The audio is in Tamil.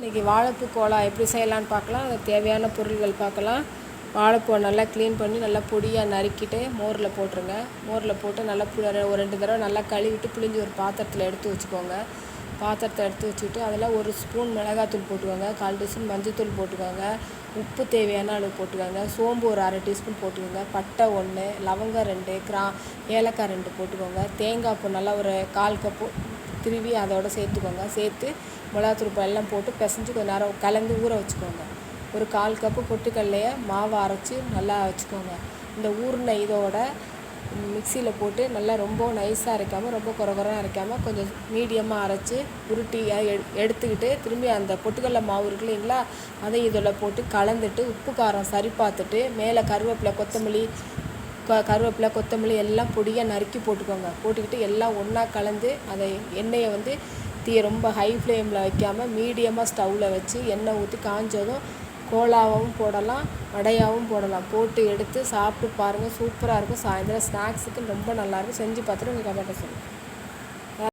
இன்றைக்கி வாழைப்பூ கோலா எப்படி செய்யலான்னு பார்க்கலாம். அதுக்கு தேவையான பொருட்கள் பார்க்கலாம். வாழைப்பூவை நல்லா க்ளீன் பண்ணி நல்லா பொடியாக நறுக்கிட்டு மோரில் போட்டுருங்க. மோரில் போட்டு நல்லா ஒரு 2 தடவை நல்லா கழுவிட்டு புளிஞ்சு ஒரு பாத்திரத்தில் எடுத்து வச்சுக்கோங்க. பாத்திரத்தை எடுத்து வச்சுக்கிட்டு அதில் 1 ஸ்பூன் மிளகாத்தூள் போட்டுக்கோங்க, 1/4 டீஸ்பூன் மஞ்சத்தூள் போட்டுக்கோங்க, உப்பு தேவையான அளவு போட்டுக்கோங்க, சோம்பு ஒரு 1/2 டீஸ்பூன் போட்டுக்கோங்க, பட்டை 1, லவங்கம் 2, ஏலக்காய் 2 போட்டுக்கோங்க, தேங்காய் பூ நல்லா ஒரு 1/4 கப்பு திருவி அதோடு சேர்த்துக்கோங்க. சேர்த்து மிளகாத்தூள் எல்லாம் போட்டு பிசைஞ்சு கொஞ்சம் நேரம் கலந்து ஊற வச்சுக்கோங்க. ஒரு 1/4 கப்பு பொட்டுக்கடலையை மாவை அரைச்சி நல்லா வச்சுக்கோங்க. இந்த ஊறின இதோட மிக்சியில் போட்டு நல்லா ரொம்ப நைஸாக அரைக்காமல் ரொம்ப குறகுறன்னு அரைக்காமல் கொஞ்சம் மீடியமாக அரைச்சி உருட்டியாக எடுத்துக்கிட்டு திரும்பி அந்த பொட்டுக்கடலை மாவு இருக்கு இல்லைங்களா, அதை இதில் போட்டு கலந்துட்டு உப்பு காரம் சரி பார்த்துட்டு மேலே கருவேப்பிலை கொத்தமல்லி எல்லாம் பொடியாக நறுக்கி போட்டுக்கோங்க. போட்டுக்கிட்டு எல்லாம் ஒன்றா கலந்து அதை எண்ணெயை ரொம்ப ஹை ஃப்ளேமில் வைக்காமல் மீடியமாக ஸ்டவ்வில் வச்சு எண்ணெய் ஊற்றி காஞ்சதும் கோலாவும் போடலாம், வடையாகவும் போடலாம். போட்டு எடுத்து சாப்பிட்டு பாருங்கள், சூப்பராக இருக்கும். சாயந்தரம் ஸ்நாக்ஸுக்கு ரொம்ப நல்லாயிருக்கும். செஞ்சு பார்த்துட்டு உங்கள் கமெண்ட்டை சொல்லுங்கள்.